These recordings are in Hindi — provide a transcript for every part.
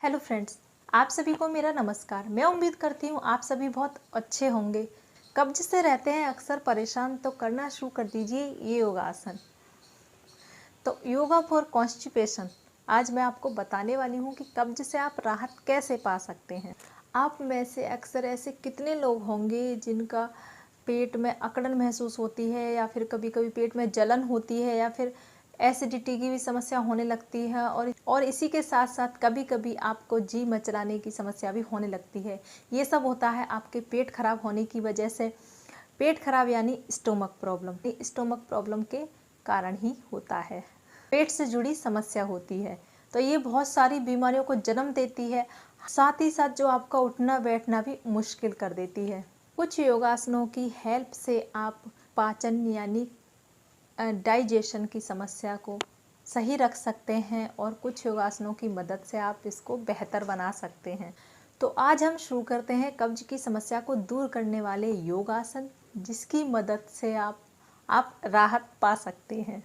हेलो फ्रेंड्स, आप सभी को मेरा नमस्कार। मैं उम्मीद करती हूँ आप सभी बहुत अच्छे होंगे। कब्ज से रहते हैं अक्सर परेशान तो करना शुरू कर दीजिए ये योगासन। तो योगा फॉर कॉन्स्टिपेशन आज मैं आपको बताने वाली हूँ कि कब्ज से आप राहत कैसे पा सकते हैं। आप में से अक्सर ऐसे कितने लोग होंगे जिनका पेट में अकड़न महसूस होती है या फिर कभी कभी पेट में जलन होती है या फिर एसिडिटी की भी समस्या होने लगती है और इसी के साथ साथ कभी कभी आपको जी मचलाने की समस्या भी होने लगती है। ये सब होता है आपके पेट खराब होने की वजह से। पेट खराब यानी स्टोमक प्रॉब्लम, स्टोमक प्रॉब्लम के कारण ही होता है। पेट से जुड़ी समस्या होती है तो ये बहुत सारी बीमारियों को जन्म देती है, साथ ही साथ जो आपका उठना बैठना भी मुश्किल कर देती है। कुछ योगासनों की हेल्प से आप पाचन यानी डाइजेशन की समस्या को सही रख सकते हैं और कुछ योगासनों की मदद से आप इसको बेहतर बना सकते हैं। तो आज हम शुरू करते हैं कब्ज की समस्या को दूर करने वाले योगासन, जिसकी मदद से आप राहत पा सकते हैं।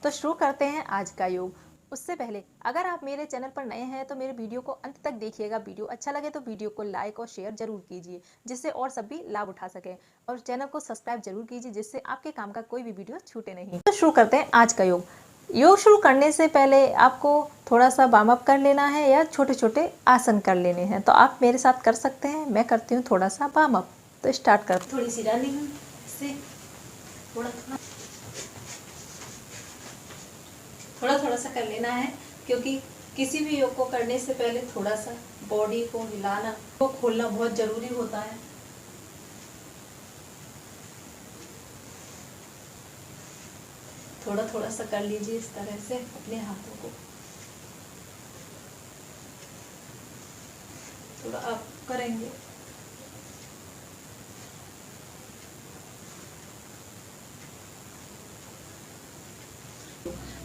तो शुरू करते हैं आज का योग। उससे पहले अगर आप मेरे चैनल पर नए हैं तो मेरे वीडियो को अंत तक देखिएगा। वीडियो अच्छा लगे तो वीडियो को लाइक और शेयर जरूर कीजिए, जिससे और सब भी लाभ उठा सकें। और चैनल को सब्सक्राइब जरूर कीजिए, जिससे आपके काम का कोई भी वीडियो छूटे नहीं। तो शुरू करते हैं आज का योग। योग शुरू करने से पहले आपको थोड़ा सा वार्म अप कर लेना है या छोटे छोटे आसन कर लेने हैं। तो आप मेरे साथ कर सकते हैं। मैं करती हूँ थोड़ा सा वार्म अप। तो स्टार्ट कर, थोड़ी सी रनिंग से थोड़ा थोड़ा सा कर लेना है, क्योंकि किसी भी योग को करने से पहले थोड़ा सा बॉडी को हिलाना, को खोलना बहुत जरूरी होता है। थोड़ा सा कर लीजिए इस तरह से अपने हाथों को। थोड़ा आप करेंगे।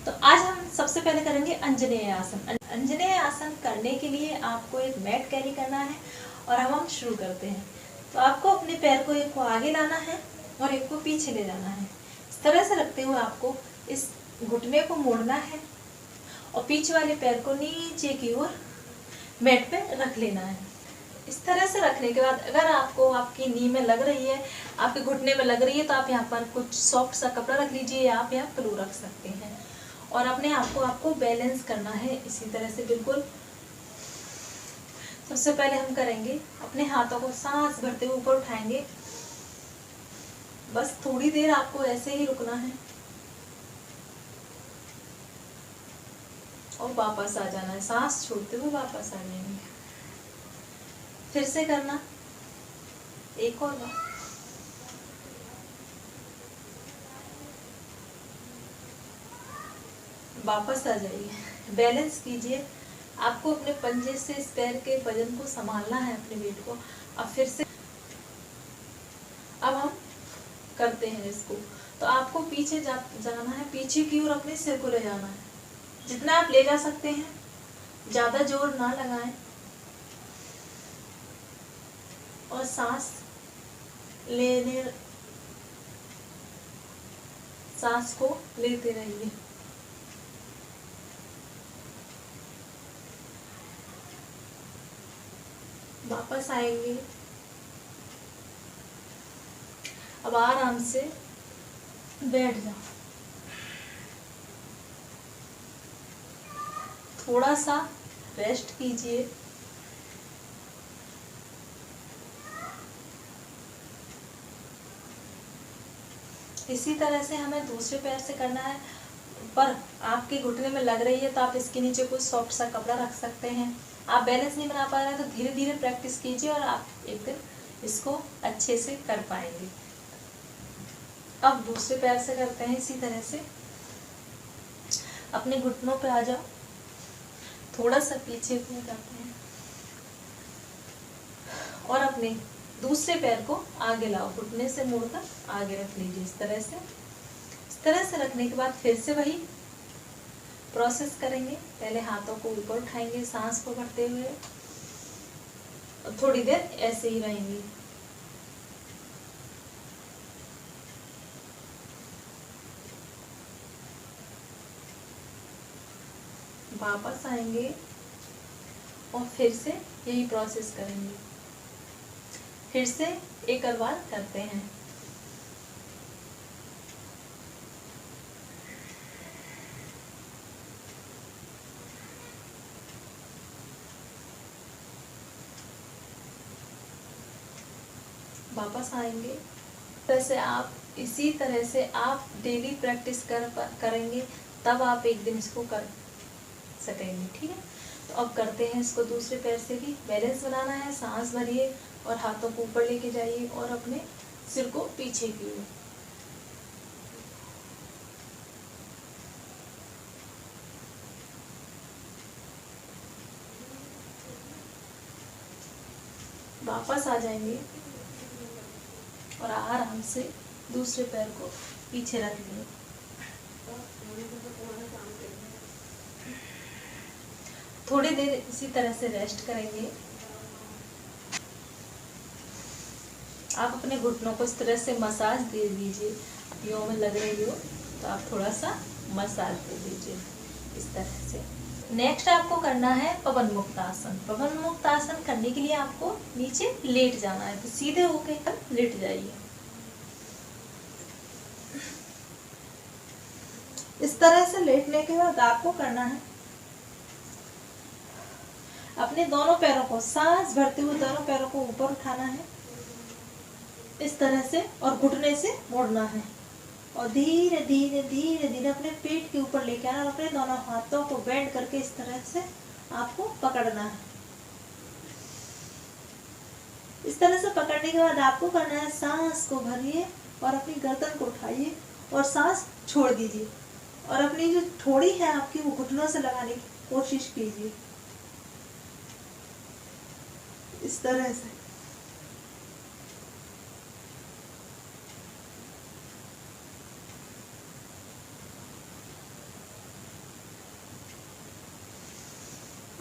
तो आज हम सबसे पहले करेंगे अंजनेय आसन। अंजनेय आसन करने के लिए आपको एक मैट कैरी करना है और हम शुरू करते हैं। तो आपको अपने पैर को एक को आगे लाना है और एक को पीछे ले जाना है। इस तरह से रखते हुए आपको इस घुटने को मोड़ना है और पीछे वाले पैर को नीचे की ओर मैट पे रख लेना है। इस तरह से रखने के बाद अगर आपको आपकी नी में लग रही है, आपके घुटने में लग रही है, तो आप यहाँ पर कुछ सॉफ्ट सा कपड़ा रख लीजिए या आप यहाँ पिलो रख सकते हैं और अपने आप को आपको बैलेंस करना है इसी तरह से बिल्कुल। सबसे पहले हम करेंगे अपने हाथों को सांस भरते हुए ऊपर उठाएंगे। बस थोड़ी देर आपको ऐसे ही रुकना है और वापस आ जाना है। सांस छोड़ते हुए वापस आ जाएंगे। फिर से करना, एक और बार। वापस आ जाइए, बैलेंस कीजिए। आपको अपने पंजे से इस पैर के वजन को संभालना है, अपने वेट को। अब फिर से अब हम करते हैं इसको। तो आपको पीछे जाना है, पीछे की ओर अपने सिर को ले जाना है। जितना आप ले जा सकते हैं, ज्यादा जोर ना लगाएं और सांस लेने सांस को लेते रहिए। वापस आएंगे। अब आराम से बैठ जाओ। थोड़ा सा रेस्ट कीजिए। इसी तरह से हमें दूसरे पैर से करना है, पर आपके घुटने में लग रही है तो आप इसके नीचे कुछ सॉफ्ट सा कपड़ा रख सकते हैं। आप बैलेंस नहीं बना पा रहे हैं तो धीरे धीरे प्रैक्टिस कीजिए और आप एक दिन इसको अच्छे से कर पाएंगे। अब दूसरे पैर से करते हैं इसी तरह से। अपने घुटनों पे आ जाओ, थोड़ा सा पीछे को जाते हैं और अपने दूसरे पैर को आगे लाओ, घुटने से मोड़कर आगे रख लीजिए इस तरह से। इस तरह से रखने के बाद फिर से वही प्रोसेस करेंगे। पहले हाथों को ऊपर उठाएंगे सांस को भरते हुए और थोड़ी देर ऐसे ही रहेंगे। वापस आएंगे और फिर से यही प्रोसेस करेंगे। फिर से एक और बार करते हैं। वापस आएंगे। वैसे आप इसी तरह से आप डेली प्रैक्टिस करेंगे, तब आप एक दिन इसको कर सकेंगे। ठीक है, तो अब करते हैं इसको दूसरे पैर से भी। बैलेंस बनाना है, सांस भरिए और हाथों को ऊपर लेके जाइए और अपने सिर को पीछे की ओर। वापस आ जाएंगे और आराम से दूसरे पैर को पीछे रख लेंगे। थोड़ी देर इसी तरह से रेस्ट करेंगे। आप अपने घुटनों को इस तरह से मसाज दे दीजिए। यो में लग रही हो तो आप थोड़ा सा मसाज दे दीजिए इस तरह से। नेक्स्ट आपको करना है पवन मुक्त आसन। पवन मुक्त आसन करने के लिए आपको नीचे लेट जाना है, तो सीधे होकर लेट जाइए। इस तरह से लेटने के बाद आपको करना है अपने दोनों पैरों को सांस भरते हुए दोनों पैरों को ऊपर उठाना है इस तरह से, और घुटने से मोड़ना है और धीरे धीरे धीरे धीरे अपने पेट के ऊपर लेके आना और अपने दोनों हाथों को बेंड करके इस तरह से आपको पकड़ना है। इस तरह से पकड़ने के बाद आपको करना है सांस को भरिए और अपनी गर्दन को उठाइए और सांस छोड़ दीजिए और अपनी जो ठोड़ी है आपकी वो घुटनों से लगाने की कोशिश कीजिए इस तरह से।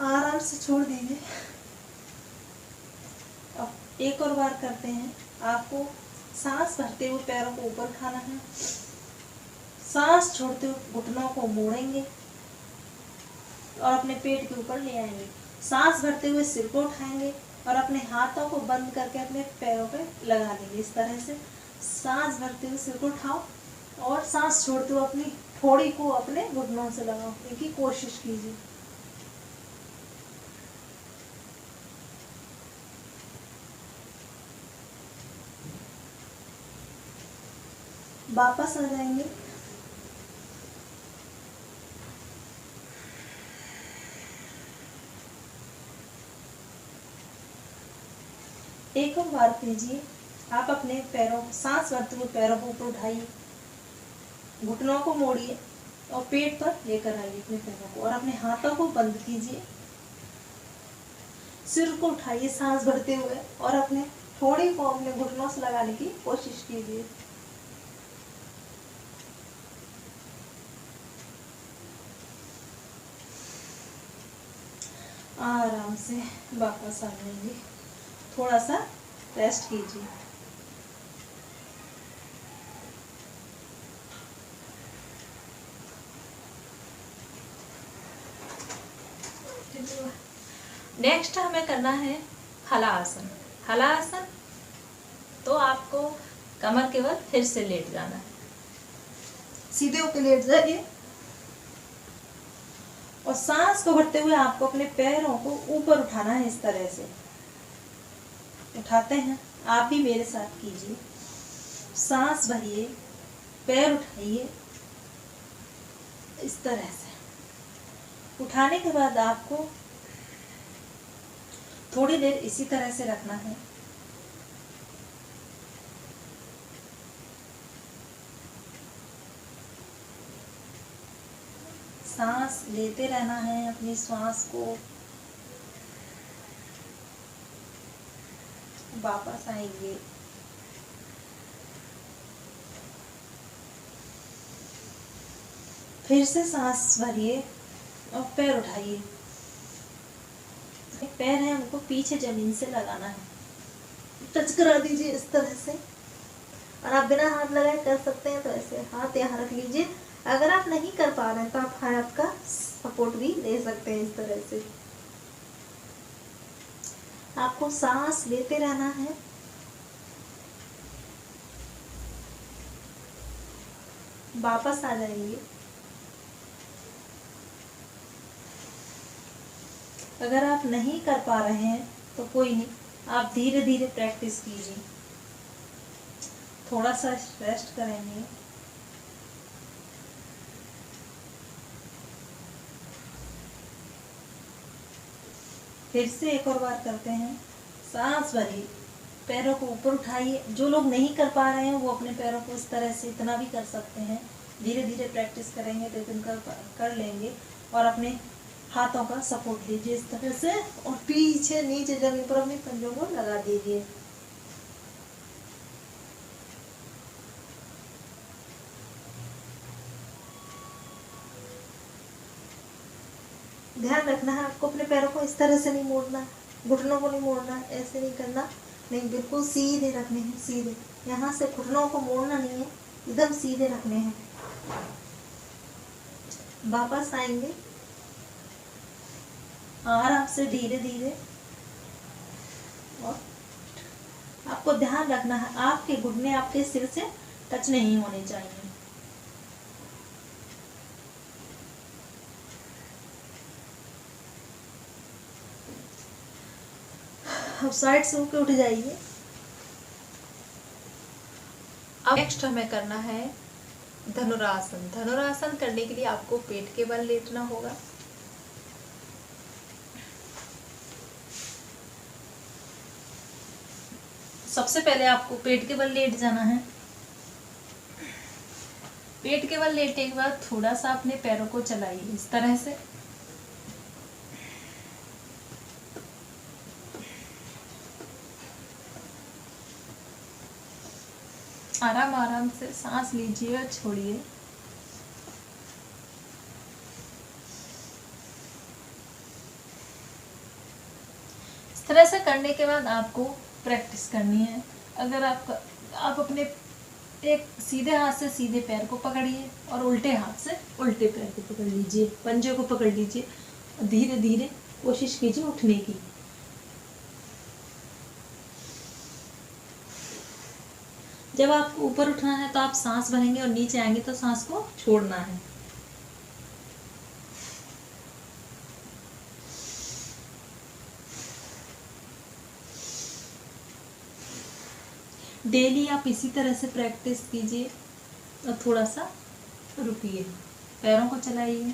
आराम से छोड़ दीजिए। अब एक और बार करते हैं। आपको सांस भरते हुए पैरों को ऊपर उठाना है, सांस छोड़ते हुए घुटनों को मोड़ेंगे और अपने पेट के ऊपर ले आएंगे। सांस भरते हुए सिर को उठाएंगे और अपने हाथों को बंद करके अपने पैरों पे लगा देंगे इस तरह से। सांस भरते हुए सिर को उठाओ और सांस छोड़ते हुए अपनी ठोड़ी को अपने घुटनों से लगाने की कोशिश कीजिए। वापस आ जाएंगे। एक और बार कीजिए। आप अपने पैरों सांस भरते हुए पैरों को ऊपर उठाइए, घुटनों को मोड़िए और पेट पर लेकर आइए अपने पैरों को और अपने हाथों को बंद कीजिए। सिर को उठाइए सांस भरते हुए और अपने ठोड़ी को अपने घुटनों से लगाने की कोशिश कीजिए। आराम से वापस आ जाएंगे। थोड़ा सा रेस्ट कीजिए। नेक्स्ट हमें करना है हलासन। हलासन तो आपको कमर के बल फिर से लेट जाना है। सीधे होकर लेट जाइए और सांस को भरते हुए आपको अपने पैरों को ऊपर उठाना है इस तरह से। उठाते हैं, आप भी मेरे साथ कीजिए। सांस भरिए, पैर उठाइए इस तरह से। उठाने के बाद आपको थोड़ी देर इसी तरह से रखना है। सांस लेते रहना है अपनी श्वास को। वापस आएंगे। फिर से सांस भरिए और पैर उठाइए। पैर है उनको पीछे जमीन से लगाना है, टच करा दीजिए इस तरह से। और आप बिना हाथ लगाए कर सकते हैं तो ऐसे हाथ यहाँ रख लीजिए। अगर आप नहीं कर पा रहे हैं तो आप हाथ का सपोर्ट भी ले सकते हैं इस तरह से। आपको सांस लेते रहना है। वापस आ जाएंगे। अगर आप नहीं कर पा रहे हैं तो कोई नहीं, आप धीरे धीरे प्रैक्टिस कीजिए। थोड़ा सा रेस्ट करेंगे। फिर से एक और बार करते हैं। सांस भरिए, पैरों को ऊपर उठाइए। जो लोग नहीं कर पा रहे हैं वो अपने पैरों को इस तरह से इतना भी कर सकते हैं। धीरे धीरे प्रैक्टिस करेंगे तो इतना कर लेंगे। और अपने हाथों का सपोर्ट लीजिए इस तरह से, और पीछे नीचे जमीन पर अपने पंजों को लगा दीजिए। ध्यान रखना है आपको, अपने पैरों को इस तरह से नहीं मोड़ना, घुटनों को नहीं मोड़ना, ऐसे नहीं करना, नहीं, बिल्कुल सीधे रखने हैं, सीधे। यहाँ से घुटनों को मोड़ना नहीं है, एकदम सीधे रखने हैं। वापस आएंगे आराम से, धीरे धीरे। और आपको ध्यान रखना है आपके घुटने आपके सिर से टच नहीं होने चाहिए। अब साइड से होकर उठ जाइए। अब नेक्स्ट हमें करना है धनुरासन। धनुरासन करने के लिए आपको पेट के बल लेटना होगा। सबसे पहले आपको पेट के बल लेट जाना है। पेट के बल लेटने के बाद थोड़ा सा अपने पैरों को चलाइए इस तरह से। आराम आराम से सांस लीजिए और छोड़िए। इस तरह से करने के बाद आपको प्रैक्टिस करनी है। अगर आप अपने एक सीधे हाथ से सीधे पैर को पकड़िए और उल्टे हाथ से उल्टे पैर को पकड़ लीजिए, पंजे को पकड़ लीजिए और धीरे धीरे कोशिश कीजिए उठने की। जब आपको ऊपर उठना है तो आप सांस भरेंगे और नीचे आएंगे तो सांस को छोड़ना है। डेली आप इसी तरह से प्रैक्टिस कीजिए और थोड़ा सा रुकिए, पैरों को चलाइए।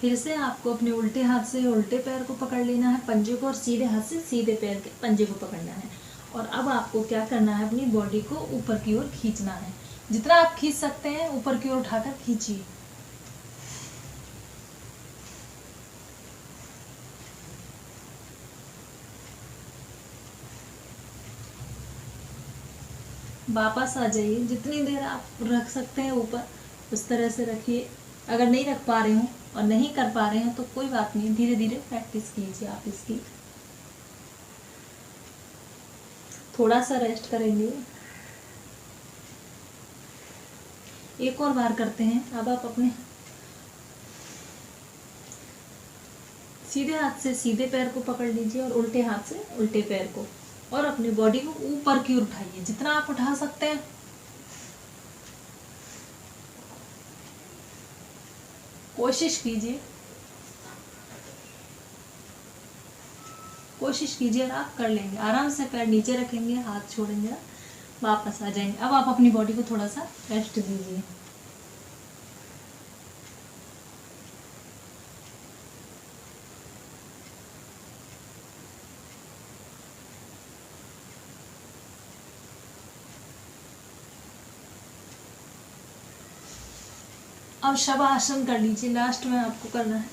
फिर से आपको अपने उल्टे हाथ से उल्टे पैर को पकड़ लेना है, पंजे को, और सीधे हाथ से सीधे पैर के पंजे को पकड़ना है। और अब आपको क्या करना है, अपनी बॉडी को ऊपर की ओर खींचना है। जितना आप खींच सकते हैं ऊपर की ओर उठाकर खींचिए। वापस आ जाइए। जितनी देर आप रख सकते हैं ऊपर उस तरह से रखिए। अगर नहीं रख पा रहे हो और नहीं कर पा रहे हैं तो कोई बात नहीं, धीरे धीरे प्रैक्टिस कीजिए आप इसकी। थोड़ा सा रेस्ट करेंगे। एक और बार करते हैं। अब आप अपने सीधे हाथ से सीधे पैर को पकड़ लीजिए और उल्टे हाथ से उल्टे पैर को, और अपनी बॉडी को ऊपर की ओर उठाइए जितना आप उठा सकते हैं। कोशिश कीजिए और आप कर लेंगे। आराम से पैर नीचे रखेंगे, हाथ छोड़ेंगे, वापस आ जाएंगे। अब आप अपनी बॉडी को थोड़ा सा रेस्ट दीजिए। अब शवासन कर लीजिए। लास्ट में आपको करना है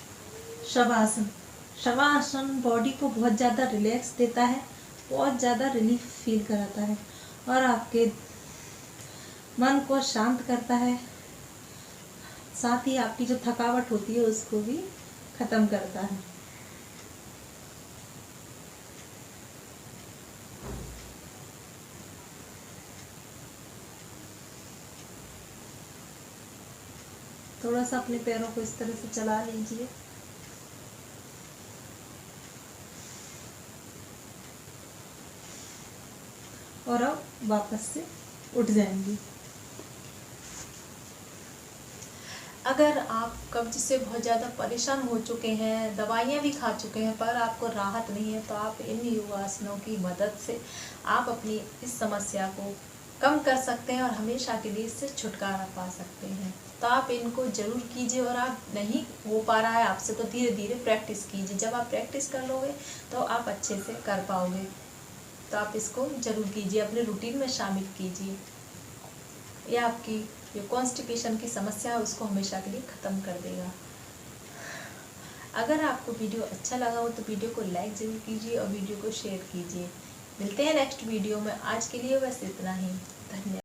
शवासन। शवासन बॉडी को बहुत ज़्यादा रिलैक्स देता है, बहुत ज़्यादा रिलीफ फील कराता है और आपके मन को शांत करता है। साथ ही आपकी जो थकावट होती है उसको भी ख़त्म करता है। थोड़ा सा अपने पैरों को इस तरह से चला लीजिए। और अब वापस से उठ जाएंगी। अगर आप कब्ज से बहुत ज़्यादा परेशान हो चुके हैं, दवाइयाँ भी खा चुके हैं, पर आपको राहत नहीं है, तो आप इन योगासनों की मदद से आप अपनी इस समस्या को कम कर सकते हैं और हमेशा के लिए इससे छुटकारा पा सकते हैं। तो आप इनको ज़रूर कीजिए, और आप नहीं हो पा रहा है आपसे तो धीरे धीरे प्रैक्टिस कीजिए। जब आप प्रैक्टिस कर लोगे तो आप अच्छे से कर पाओगे। तो आप इसको ज़रूर कीजिए, अपने रूटीन में शामिल कीजिए। यह आपकी जो कॉन्स्टिपेशन की समस्या है उसको हमेशा के लिए ख़त्म कर देगा। अगर आपको वीडियो अच्छा लगा हो तो वीडियो को लाइक ज़रूर कीजिए और वीडियो को शेयर कीजिए। मिलते हैं नेक्स्ट वीडियो में। आज के लिए बस इतना ही। धन्यवाद।